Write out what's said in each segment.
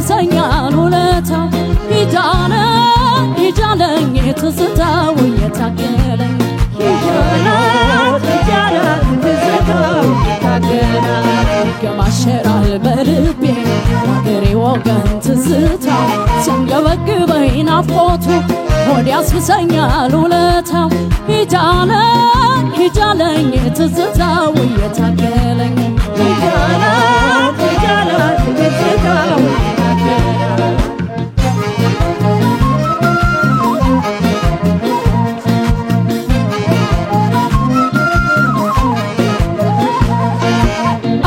ያስብሰኛል ውለታው ይጃለ ይጃለኝ ትዝታው የታገለኝ ይጃለ ይጃለ ትዝታው የታገለኝ ከማሸራል በልቤ አገሬ ወገን ትዝታው ሲንገበግበኝ ናፍቆቱ ሆድ ያስብሰኛል ውለታው ይጃለ ይጃለኝ ትዝታው የታገለኝ ይጃለ ይጃለ ትዝታው የታገለኝ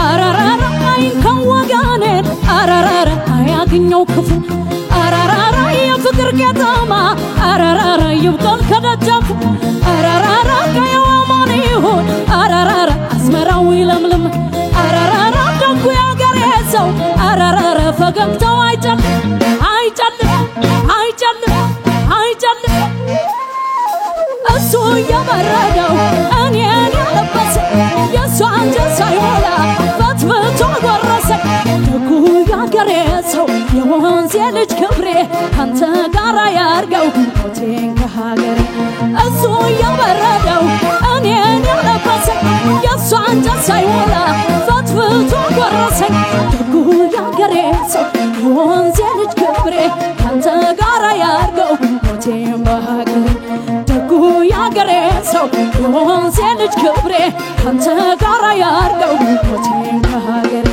አራራራ አይንከን ወጋኔን አራራራ አያግኘው ክፉ አራራራ የፍቅር ከተማ አራራራ ይብቀል ከደጃፉ አራራራ ከየዋማን ይሁን አራራራ አዝመራው ይለምልም አራራራ ደጉ ያገሬ ሰው አራራራ ፈገግታው አይጨልም አይጨልም አይጨልም አይጨልም እሱ የበረደው እኔን ያለበሰ የእሱ አንጀት ሳይሞላ ፈትፍቶ ጎረሰ ደጉ ያገሬ ሰው የወንዜ ልጅ ክብሬ ካንተ ጋር ያርገው ሞቴን ከሀገሬ እሱ የበረደው እኔን ያለበሰ የእሱ አንጀት ሳይሞላ ፈትፍቶ ጎረሰ ደጉ ያገሬ ሰው የወንዜ ልጅ ክብሬ ካንተ ጋር ያርገው ሞቴን በሀገሬ ደጉ ያገሬ ሰው የወንዜ ልጅ ክብሬ ካንተ ጋር ያርገው ሞቴን ከሀገሬ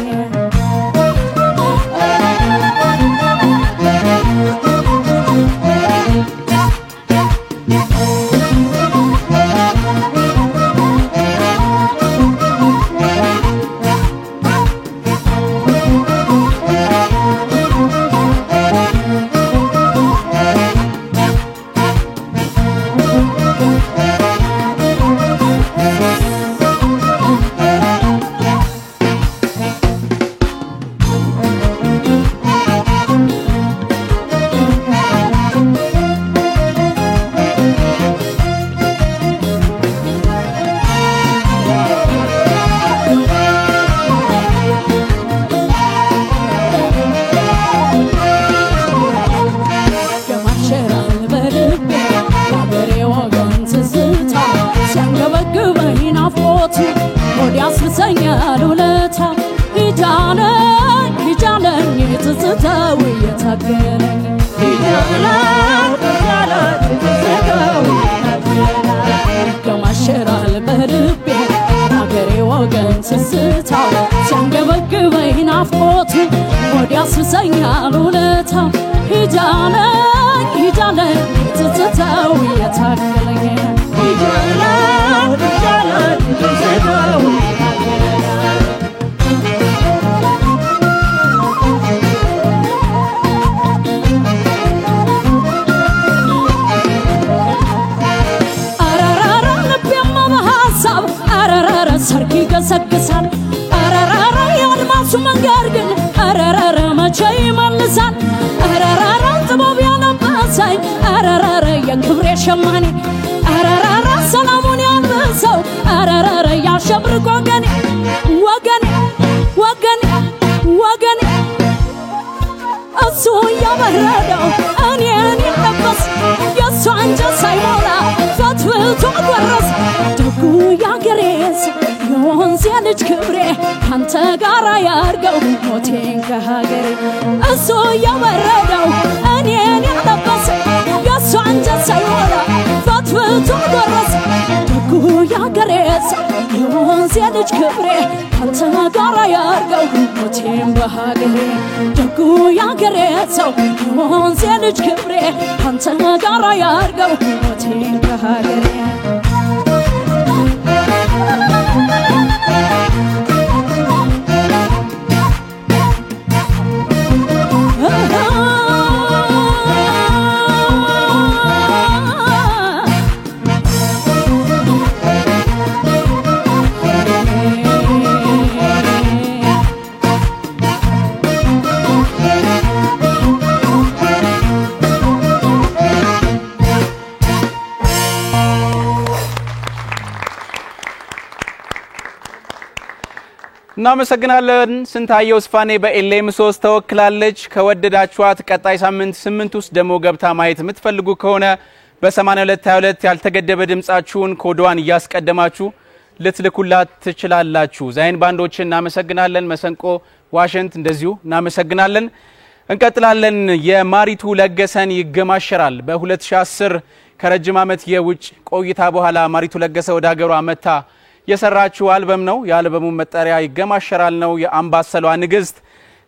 ያስብሰኛል ውለታው ይጃለ ይጃለኝ ትዝታው የታገለኝ ይጃለ ይጃለ ትዝታው የታገለኝ ከማሸራል በልቤ አገሬ ወገን ትዝታው ሲያንገበግበኝ ናፍቆቱ ሆድ ያስብሰኛል ውለታው ይጃለ ይጃለኝ ትዝታው የታገለኝ ይጃለ ይጃለ ትዝታው ሰርክ ይገሰግሳል አራራራ ያልማሱ መንገድ ግን አራራራ መቼ ይመልሳል አራራራ ጥበብ ያለበሰኝ አራራራ የክብሬ ሸማኔ አራራራ ሰላሙን ያልበሰው አራራራ ያሸብርቅ ወገኔ ወገኔ ወገኔ ወገኔ እሱ ያበረደው እኔን ያለበስ የእሱ አንጀት ሳይሞላ ፈትፍቶ ጎረሰ ደጉ ያገሬ ሰው የወንዜ ልጅ ክብሬ ካንተ ጋር ያርገው ሞቴን ከሀገሬ እሱ ያበረደው እኔን ያለበሰ የእሱ አንጀት ሳይሞላ ፈትፍቶ ጎረሰ ደጉ ያገሬ ሰው የወንዜ ልጅ ክብሬ ካንተ ጋር ያርገው ሞቴን በሀገሬ ደጉ ያገሬ ሰው የወንዜ ልጅ ክብሬ ካንተ ጋር ያርገው ሞቴን ከሀገሬ እናመሰግናለን ስንታየው ስፋኔ በኤልኤም 3 ተወክላለች ከወደዳችኋት ቀጣይ ሳምንት 8 ውስጥ ደሞ ገብታ ማየት የምትፈልጉ ከሆነ በ8222 ያልተገደበ ድምጻችሁን ኮዷን ያስቀደማችሁ ልትልኩላት ትችላላችሁ ዛይን ባንዶችን እናመሰግናለን መሰንቆ ዋሽንት እንደዚሁ እናመሰግናለን እንቀጥላለን የማሪቱ ለገሰን ይገማሸራል በ2010 ከረጅም ዓመት የውጭ ቆይታ በኋላ ማሪቱ ለገሰ ወደ ሀገሯ መታ የሰራችው አልበም ነው የአልበሙ መጠሪያ ይገማሸራል ነው የአምባሰሏ ንግስት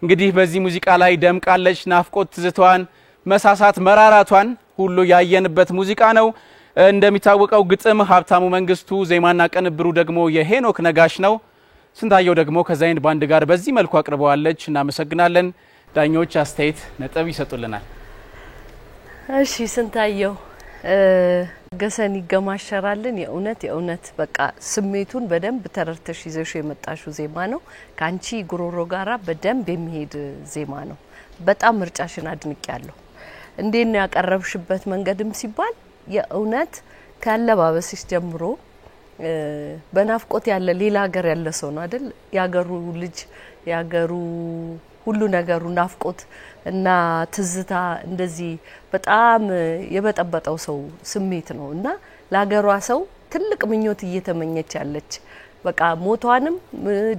እንግዲህ በዚህ ሙዚቃ ላይ ደምቃለች ናፍቆት ትዝቷን መሳሳት መራራቷን ሁሉ ያየንበት ሙዚቃ ነው እንደሚታወቀው ግጥም ሀብታሙ መንግስቱ ዜማና ቀንብሩ ደግሞ የሄኖክ ነጋሽ ነው ስንታየው ደግሞ ከዛይን ባንድ ጋር በዚህ መልኩ አቅርበዋለች እናመሰግናለን ዳኞች አስተያየት ነጥብ ይሰጡልናል እሺ ስንታየው ገሰን ይገማሸራልን የእውነት በቃ ስሜቱን በደንብ ተረርተሽ ይዘሽ የመጣሽው ዜማ ነው ካንቺ ጉሮሮ ጋራ በደንብ የሚሄድ ዜማ ነው በጣም ምርጫሽን አድንቄያለሁ እንዴት ነው ያቀረብሽበት መንገድም ሲባል የእውነት ካለባበስሽ ጀምሮ በናፍቆት ያለ ሌላ ሀገር ያለ ሰው ነው አይደል ያገሩ ልጅ ያገሩ ሁሉ ነገሩ ናፍቆት እና ትዝታ እንደዚህ በጣም የበጠበጠው ሰው ስሜት ነውና ለሀገሯ ሰው ትልቅ ምኞት እየተመኘች ያለች በቃ ሞቷንም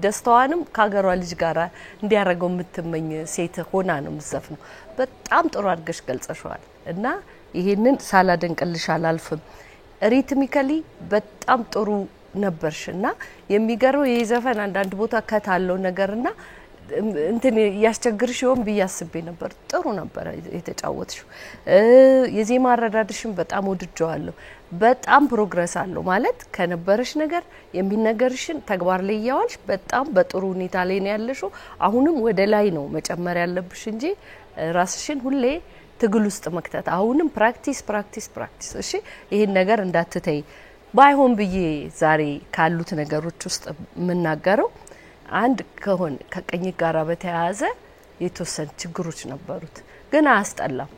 ደስታዋንም ከሀገሯ ልጅ ጋር እንዲያረጋው የምትመኝ ሴት ሆና ነው ምዘፍነው በጣም ጥሩ አድርገሽ ገልጸሻል እና ይሄንን ሳላደንቅልሽ አላልፍም ሪትሚካሊ በጣም ጥሩ ነበርሽና የሚገርው የዘፈን አንዳንድ ቦታ ከታለው ነገርና እንትን ያስቸግርሽ ይሆን በያስቤ ነበር ጥሩ ነበር የተጫወትሽው የዜማ አረዳድሽን በጣም ወድጀዋለሁ በጣም ፕሮግረስ አለው ማለት ከነበርሽ ነገር የሚነገርሽን ተግባር ላይ ያዋልሽ በጣም በጥሩ ሁኔታ ላይ ነው ያለሽው አሁንም ወደ ላይ ነው መጨመር ያለብሽ እንጂ ራስሽን ሁሌ ትግል ውስጥ መክተት አሁንም ፕራክቲስ እሺ ይሄን ነገር እንዳትተይ ባይሆን ብዬ ዛሬ ካሉት ነገሮች ውስጥ ምናገረው አንድ ከሆነ ከቀኝት ጋራ በተያያዘ የተወሰኑ ችግሮች ነበሩት ግን አስጠላም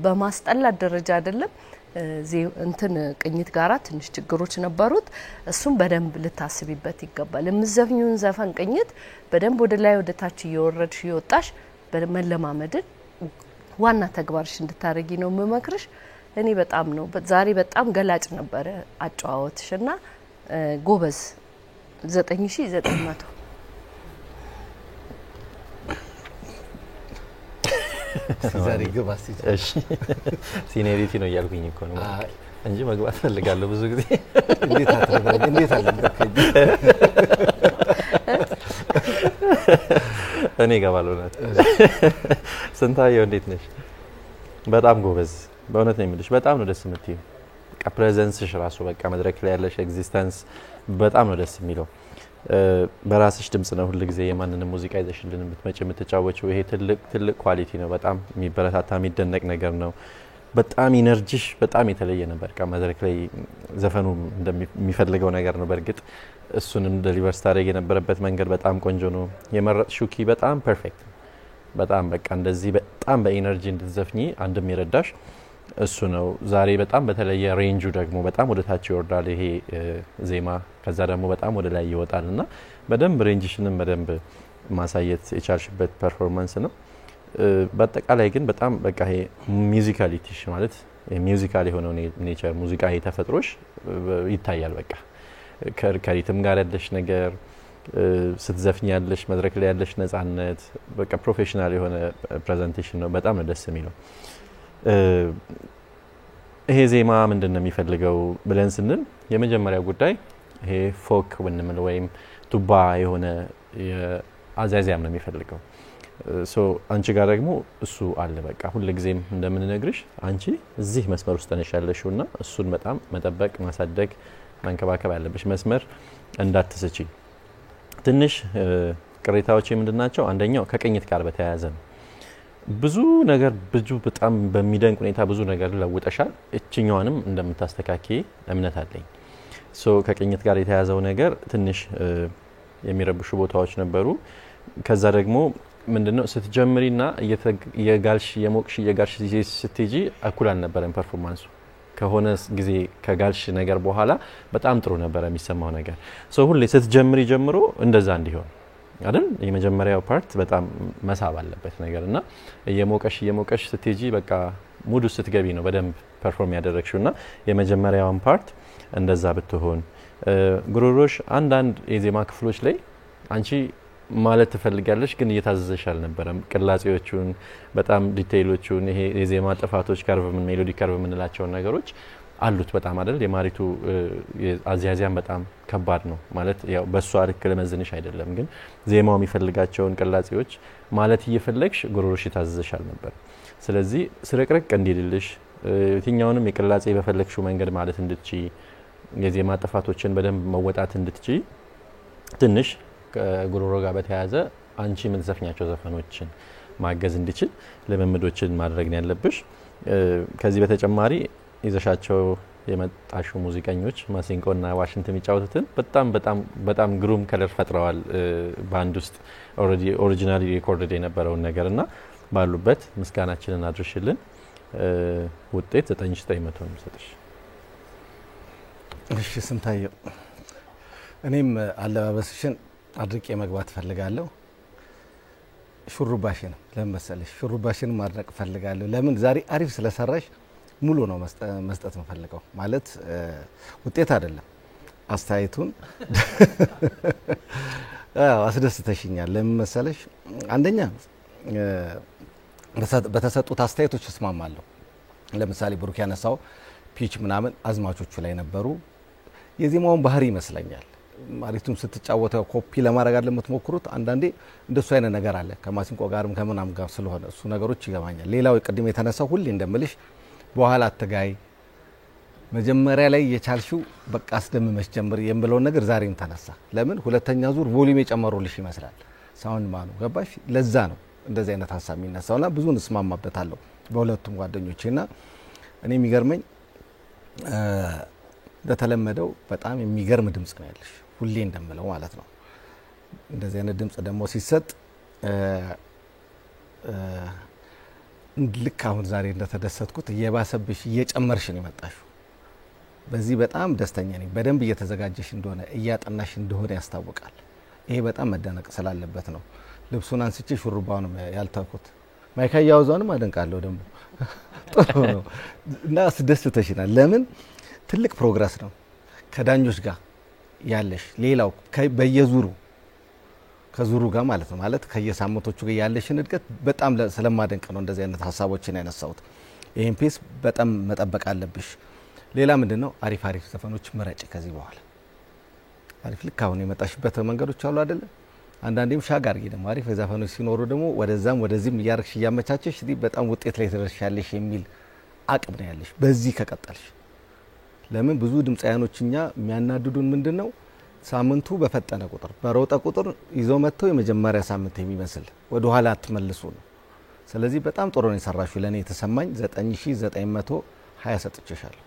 በማስጠላት ደረጃ አይደለም እንትን ቀኝት ጋራ ትንሽ ችግሮች ነበሩት እሱም በደንብ ልታስቢበት ይገባል የምዘፍኙን ዘፈን ቀኝት በደንብ ወደ ላይ ወደ ታች እየወረድሽ ይወጣሽ በመለማመድን ዋና ተግባርሽ እንድታረጊ ነው መመክርሽ እኔ በጣም ነው ዛሬ በጣም ገላጭ ነበር አጫዋወትሽና ጎበዝ 9900 ዛሬ ግባሲ እሺ ሲኔሪቲ ነው ያልኩኝ እኮ ነው እንጂ መግባት ፈልጋለሁ ብዙ ጊዜ እንዴት አለበከኝ እኔ ገባለሁ ነው ስንታየው እንዴት ነሽ በጣም ጎበዝ በእውነት ነው የምልሽ በጣም ነው ደስ የምትይው በቃ ፕሬዘንስሽ ራሱ በቃ መድረክ ላይ ያለሽ ኤግዚስተንስ በጣም ነው ደስ የሚለው በራስሽ ድምጽ ነው ሁሉ ጊዜ የማንንም ሙዚቃ ይዘሽልን የምትጫወቺው ይሄ ትልቅ ኳሊቲ ነው በጣም የሚበረታታ የሚደነቅ ነገር ነው በጣም ኢነርጂሽ በጣም የተለየ ነበር በቃ መድረክ ላይ ዘፈኑ እንደሚፈልገው ነገር ነው በርግጥ እሱንም ዴሊቨር ስታደርግ የነበረበት መንገድ በጣም ቆንጆ ነው የመረጥሽው ኪ በጣም ፐርፌክት በጣም በቃ እንደዚህ በጣም በኢነርጂ እንድትዘፍኚ አንድም ይረዳሽ እሱ ነው ዛሬ በጣም በተለየ ሬንጁ ደግሞ በጣም ወደ ታች ይወርዳል ይሄ ዜማ ከዛ ደግሞ በጣም ወደ ላይ ይወጣልና በደንብ ሬንጅሽንም በደንብ ማሳየት የቻልሽበት ፐርፎርማንስ ነው በአጠቃላይ ግን በጣም በቃ ይሄ ሙዚካሊቲሽ ማለት ሚውዚካል የሆነው ኔቸር ሙዚቃ የተፈጥሮሽ ይታያል በቃ ከሪትም ጋር ያለሽ ነገር ስትዘፍኝ ያለሽ መድረክ ላይ ያለሽ ነፃነት በቃ ፕሮፌሽናል የሆነ ፕሬዘንቴሽን ነው በጣም ደስ የሚለው ይሄ ዜማ ምንድነው የሚፈልገው ብለን ስንል የመጀመሪያው ጉዳይ ይሄ ፎክ ወንምል ወይም ቱባ የሆነ አዛዚያም ነው የሚፈልገው ሶ አንቺ ጋር ደግሞ እሱ አለ በቃ ሁሉ ጊዜም እንደምንነግርሽ አንቺ እዚህ መስመር ውስጥ ተነሻለሽውና እሱን በጣም መጠበቅ ማሳደግ መንከባከብ ያለብሽ መስመር እንዳትስቺ ትንሽ ቅሬታዎች ምንድናቸው አንደኛው ከቀኝት ጋር በተያያዘ ነው ብዙ ነገር በጣም በሚደንቅ ሁኔታ ብዙ ነገር ለውጠሻል እቺኛውንም እንደምታስተካኪ እምነት አለኝ ሶ ከቀኝት ጋር የተያዘው ነገር ትንሽ የሚረብሹ ቦታዎች ነበሩ ከዛ ደግሞ ምንድነው ስትጀምሪና የጋልሽ የሞቅሽ የጋልሽ ስትጂ አኩል አልነበረም ፐርፎርማንሱ ከሆነ ጊዜ ከጋልሽ ነገር በኋላ በጣም ጥሩ ነበር የሚሰማው ነገር ሶ ሁሌ ስትጀምሪ ጀምሮ እንደዛ እንዲሆን አይደል የመጀመሪያው ፓርት በጣም መሳብ አለበት ነገርና እየሞቀሽ ስትጂ በቃ ሙድ ውስጥ ስትገቢ ነው በደንብ ፐርፎርም ያደረግሽውና የመጀመሪያውን ፓርት እንደዛ ብትሆን ጉሮሮሽ አንዳንድ የዜማ ክፍሎች ላይ አንቺ ማለት ትፈልጋለሽ ግን እየታዘዘሽ አልነበረም ቅላጼዎቹን በጣም ዲቴይሎቹን ይሄ የዜማ ጥፋቶች ካርቭ ምን ሜሎዲ ካርቭ ምንላቸው ነገሮች አሉት በጣም አይደል የማሪቱ አዚያዚያን በጣም ከባድ ነው ማለት ያው በሷ አርክ ለመዝንሽ አይደለም ግን ዜማው የሚፈልጋቸውን ቅላጼዎች ማለት እየፈለግሽ ጉሮሮሽ ይታዘዝሽ አልነበር ስለዚህ ስረቅረቅ እንዲልልሽ የትኛውንም የቅላጼ በፈለግሽው መንገድ ማለት እንድትጪ የዜማ ጥፋቶችን በደንብ መወጣት እንድትጪ ትንሽ ከጉሮሮ ጋር በተያያዘ አንቺ ምን ዘፈኛቸው ዘፈኖችን ማገዝ እንዲችል ለመምዶችን ማድረግ ነው ያለብሽ ከዚህ በተጨማሪ ይዘሻቸው የመጣሹ ሙዚቀኞች ማሲንቆና ዋሽንት የሚጫወቱትን በጣም ግሩም ከለር ፈጥረዋል ባንድ ውስጥ ኦሪጂናሊ ሪኮርድድ የነበረው ነገርና ባሉበት ምስጋናችንን አድርሽልን ውጤት 9900 ነው ሰጥሽ እሺ ስንታየው እኔም አለባበስሽን አድርቄ መግባት ፈልጋለሁ ሹሩባሽን ለምሳሌ ሹሩባሽን ማድረቅ ፈልጋለሁ ለምን ዛሬ አሪፍ ስለሰራሽ ሙሉ ነው መስጠት መፈልገው ማለት ውጤት አይደለም አስተያየቱን አስደስተሽኛል ለምን መሰለሽ አንደኛ በተሰጡት አስተያየቶች እስማማለሁ ለምሳሌ ብሩክ ያነሳው ፒች ምናምን አዝማቾቹ ላይ ነበሩ የዜማውን ባህሪ ይመስለኛል ማሪቱን ስትጫወተው ኮፒ ለማድረግ አይደለም የምትሞክሩት አንዳንዴ እንደሱ አይነት ነገር አለ ከማሲንቆ ጋርም ከምናም ጋር ስለሆነ እሱ ነገሮች ይገባኛል ሌላው ቅድም የተነሳው ሁሌ እንደምልሽ በኋላ አትጋይ መጀመሪያ ላይ የቻልሽው በቃ አስደምመሽ ጀምር የምለው ነገር ዛሬም ተነሳ ለምን ሁለተኛ ዙር ቮሊዩም የጨመሩልሽ ይመስላል ሳውንድ ማኑ ገባሽ ለዛ ነው እንደዚህ አይነት ሐሳብ የሚነሳውና ብዙ እንስማማበታለሁ በሁለቱም ጓደኞቼና እኔ የሚገርመኝ በተለመደው በጣም የሚገርም ድምጽ ነው ያለሽ ሁሌ እንደምለው ማለት ነው እንደዚህ አይነት ድምጽ ደግሞ ሲሰጥ ልክ አሁን ዛሬ እንደተደሰትኩት እየባሰብሽ እየጨመርሽ ነው የመጣሽው በዚህ በጣም ደስተኛ ነኝ በደንብ እየተዘጋጀሽ እንደሆነ እያጠናሽ እንደሆነ ያስታውቃል ይሄ በጣም መደነቅ ስላለበት ነው ልብሱን አንስቼ ሹሩባውን ያልታኩት ማይካያውዛንም አደንቃለሁ ደግሞ ጥሩ ነው እና አስደስተሽናል ለምን ትልቅ ፕሮግረስ ነው ከዳኞች ጋር ያለሽ ሌላው በየዙሩ ከዙሩ ጋር ማለት ነው ማለት ከየሳምንቶቹ ጋር ያለሽን እድገት በጣም ስለማደንቅ ነው እንደዚህ አይነት ሐሳቦችን ያነሳውት ይሄን ፒስ በጣም መጠበቅ አለብሽ ሌላ ምንድነው አሪፍ ዘፈኖች መረጭ ከዚህ በኋላ አሪፍ ልክ አሁን የመጣሽበት መንገዶች አሉ አይደል አንዳንዴም ሻጋር ደግሞ አሪፍ ዘፈኖች ሲኖሩ ደግሞ ወደዚህም ያርክሽ ያመቻቸሽ በጣም ውጤት ላይ ተደርሻለሽ የሚል አቅም ነው ያለሽ በዚህ ከቀጠልሽ ለምን ብዙ ድምጻያኖችኛ የሚያናድዱን ምንድነው ሳምንቱ በፈጠነ ቁጥር በሮጠ ቁጥር ይዘው መጥተው የመጀመሪያ ሳምንት የሚመስል ወደ ኋላ አትመልሱ ነው ስለዚህ በጣም ጥሩ ነው የሰራሽው ለኔ የተሰማኝ 9920 ሰጥቼሻለሁ